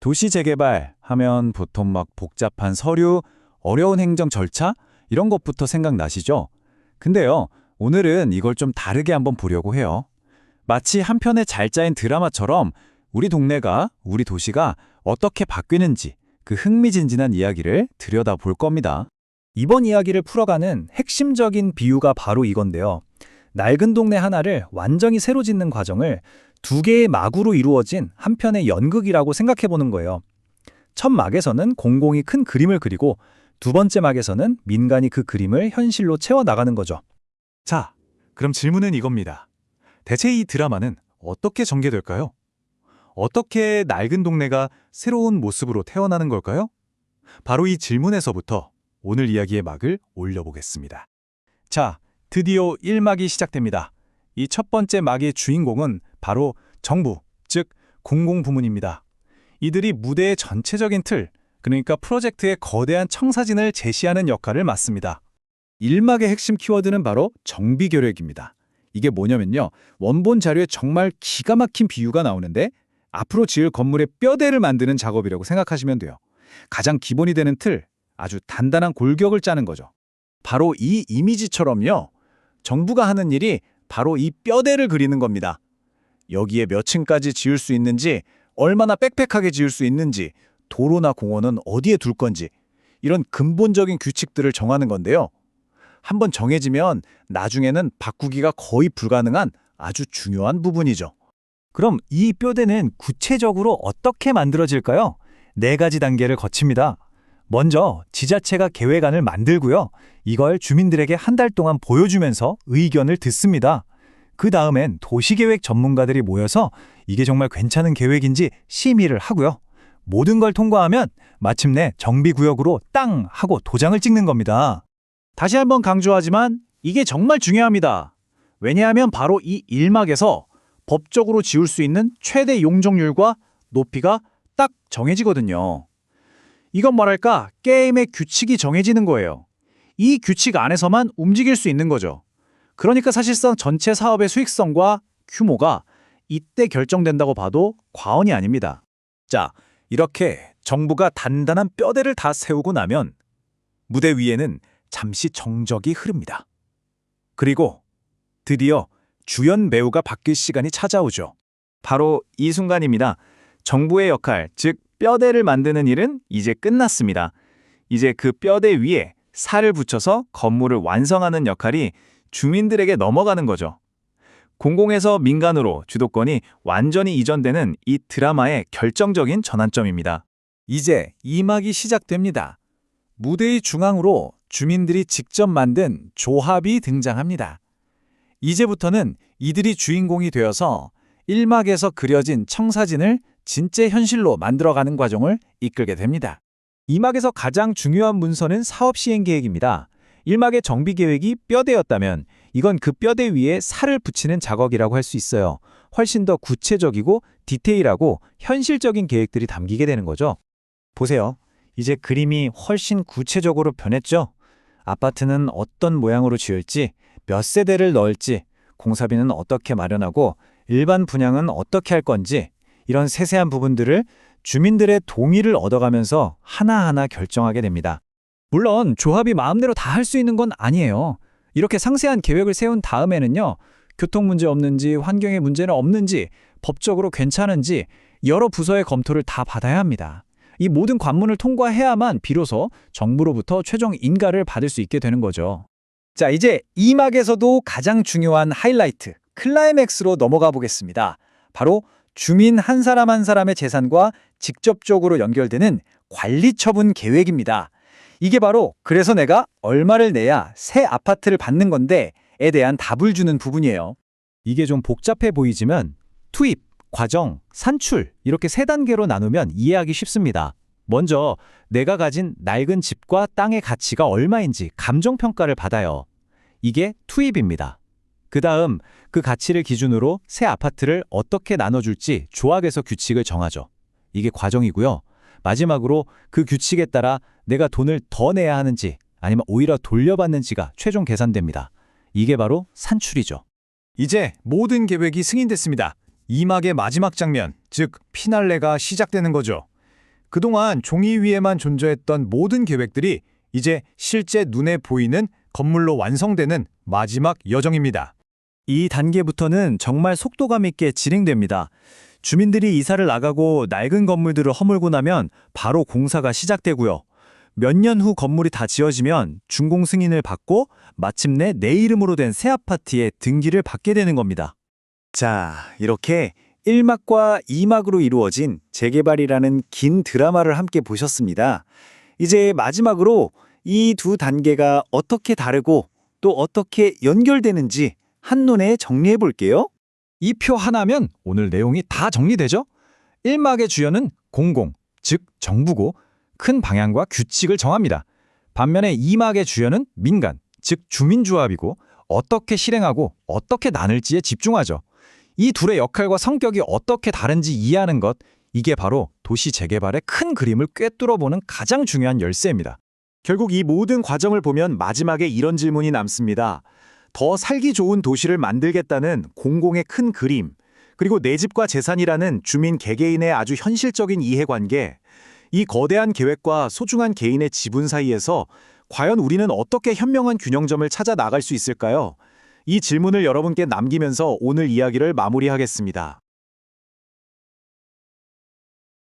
도시 재개발 하면 보통 막 복잡한 서류, 어려운 행정 절차 이런 것부터 생각나시죠? 근데요, 오늘은 이걸 좀 다르게 한번 보려고 해요. 마치 한 편의 잘 짜인 드라마처럼 우리 동네가, 우리 도시가 어떻게 바뀌는지 그 흥미진진한 이야기를 들여다볼 겁니다. 이번 이야기를 풀어가는 핵심적인 비유가 바로 이건데요. 낡은 동네 하나를 완전히 새로 짓는 과정을 두 개의 막으로 이루어진 한 편의 연극이라고 생각해보는 거예요. 첫 막에서는 공공이 큰 그림을 그리고 두 번째 막에서는 민간이 그 그림을 현실로 채워나가는 거죠. 자, 그럼 질문은 이겁니다. 대체 이 드라마는 어떻게 전개될까요? 어떻게 낡은 동네가 새로운 모습으로 태어나는 걸까요? 바로 이 질문에서부터 오늘 이야기의 막을 올려보겠습니다. 자, 드디어 1막이 시작됩니다. 이 첫 번째 막의 주인공은 바로 정부, 즉 공공부문입니다. 이들이 무대의 전체적인 틀, 그러니까 프로젝트의 거대한 청사진을 제시하는 역할을 맡습니다. 1막의 핵심 키워드는 바로 정비계획입니다. 이게 뭐냐면요. 원본 자료에 정말 기가 막힌 비유가 나오는데 앞으로 지을 건물의 뼈대를 만드는 작업이라고 생각하시면 돼요. 가장 기본이 되는 틀, 아주 단단한 골격을 짜는 거죠. 바로 이 이미지처럼요. 정부가 하는 일이 바로 이 뼈대를 그리는 겁니다. 여기에 몇 층까지 지을 수 있는지, 얼마나 빽빽하게 지을 수 있는지, 도로나 공원은 어디에 둘 건지 이런 근본적인 규칙들을 정하는 건데요. 한번 정해지면 나중에는 바꾸기가 거의 불가능한 아주 중요한 부분이죠. 그럼 이 뼈대는 구체적으로 어떻게 만들어질까요? 4가지 단계를 거칩니다. 먼저 지자체가 계획안을 만들고요. 이걸 주민들에게 한 달 동안 보여주면서 의견을 듣습니다. 그 다음엔 도시계획 전문가들이 모여서 이게 정말 괜찮은 계획인지 심의를 하고요. 모든 걸 통과하면 마침내 정비구역으로 땅 하고 도장을 찍는 겁니다. 다시 한번 강조하지만 이게 정말 중요합니다. 왜냐하면 바로 이 1막에서 법적으로 지을 수 있는 최대 용적률과 높이가 딱 정해지거든요. 이건 뭐랄까 게임의 규칙이 정해지는 거예요. 이 규칙 안에서만 움직일 수 있는 거죠. 그러니까 사실상 전체 사업의 수익성과 규모가 이때 결정된다고 봐도 과언이 아닙니다. 자, 이렇게 정부가 단단한 뼈대를 다 세우고 나면 무대 위에는 잠시 정적이 흐릅니다. 그리고 드디어 주연 배우가 바뀔 시간이 찾아오죠. 바로 이 순간입니다. 정부의 역할, 즉 뼈대를 만드는 일은 이제 끝났습니다. 이제 그 뼈대 위에 살을 붙여서 건물을 완성하는 역할이 주민들에게 넘어가는 거죠. 공공에서 민간으로 주도권이 완전히 이전되는 이 드라마의 결정적인 전환점입니다. 이제 2막이 시작됩니다. 무대의 중앙으로 주민들이 직접 만든 조합이 등장합니다. 이제부터는 이들이 주인공이 되어서 1막에서 그려진 청사진을 진짜 현실로 만들어가는 과정을 이끌게 됩니다. 2막에서 가장 중요한 문서는 사업 시행 계획입니다. 1막의 정비 계획이 뼈대였다면 이건 그 뼈대 위에 살을 붙이는 작업이라고 할 수 있어요. 훨씬 더 구체적이고 디테일하고 현실적인 계획들이 담기게 되는 거죠. 보세요. 이제 그림이 훨씬 구체적으로 변했죠? 아파트는 어떤 모양으로 지을지, 몇 세대를 넣을지, 공사비는 어떻게 마련하고 일반 분양은 어떻게 할 건지 이런 세세한 부분들을 주민들의 동의를 얻어가면서 하나하나 결정하게 됩니다. 물론 조합이 마음대로 다 할 수 있는 건 아니에요. 이렇게 상세한 계획을 세운 다음에는요. 교통 문제 없는지, 환경에 문제는 없는지, 법적으로 괜찮은지 여러 부서의 검토를 다 받아야 합니다. 이 모든 관문을 통과해야만 비로소 정부로부터 최종 인가를 받을 수 있게 되는 거죠. 자, 이제 2막에서도 가장 중요한 하이라이트, 클라이맥스로 넘어가 보겠습니다. 바로 주민 한 사람 한 사람의 재산과 직접적으로 연결되는 관리처분 계획입니다. 이게 바로 그래서 내가 얼마를 내야 새 아파트를 받는 건데에 대한 답을 주는 부분이에요. 이게 좀 복잡해 보이지만 투입, 과정, 산출 이렇게 3단계로 나누면 이해하기 쉽습니다. 먼저 내가 가진 낡은 집과 땅의 가치가 얼마인지 감정평가를 받아요. 이게 투입입니다. 그 다음 그 가치를 기준으로 새 아파트를 어떻게 나눠줄지 조합에서 규칙을 정하죠. 이게 과정이고요. 마지막으로 그 규칙에 따라 내가 돈을 더 내야 하는지 아니면 오히려 돌려받는지가 최종 계산됩니다. 이게 바로 산출이죠. 이제 모든 계획이 승인됐습니다. 2막의 마지막 장면, 즉 피날레가 시작되는 거죠. 그동안 종이 위에만 존재했던 모든 계획들이 이제 실제 눈에 보이는 건물로 완성되는 마지막 여정입니다. 이 단계부터는 정말 속도감 있게 진행됩니다. 주민들이 이사를 나가고 낡은 건물들을 허물고 나면 바로 공사가 시작되고요. 몇 년 후 건물이 다 지어지면 준공 승인을 받고 마침내 내 이름으로 된 새 아파트에 등기를 받게 되는 겁니다. 자, 이렇게 1막과 2막으로 이루어진 재개발이라는 긴 드라마를 함께 보셨습니다. 이제 마지막으로 이 두 단계가 어떻게 다르고 또 어떻게 연결되는지 한눈에 정리해 볼게요. 이 표 하나면 오늘 내용이 다 정리되죠? 1막의 주연은 공공, 즉 정부고 큰 방향과 규칙을 정합니다. 반면에 2막의 주연은 민간, 즉 주민조합이고 어떻게 실행하고 어떻게 나눌지에 집중하죠. 이 둘의 역할과 성격이 어떻게 다른지 이해하는 것, 이게 바로 도시 재개발의 큰 그림을 꿰뚫어보는 가장 중요한 열쇠입니다. 결국 이 모든 과정을 보면 마지막에 이런 질문이 남습니다. 더 살기 좋은 도시를 만들겠다는 공공의 큰 그림, 그리고 내 집과 재산이라는 주민 개개인의 아주 현실적인 이해관계, 이 거대한 계획과 소중한 개인의 지분 사이에서 과연 우리는 어떻게 현명한 균형점을 찾아 나갈 수 있을까요? 이 질문을 여러분께 남기면서 오늘 이야기를 마무리하겠습니다.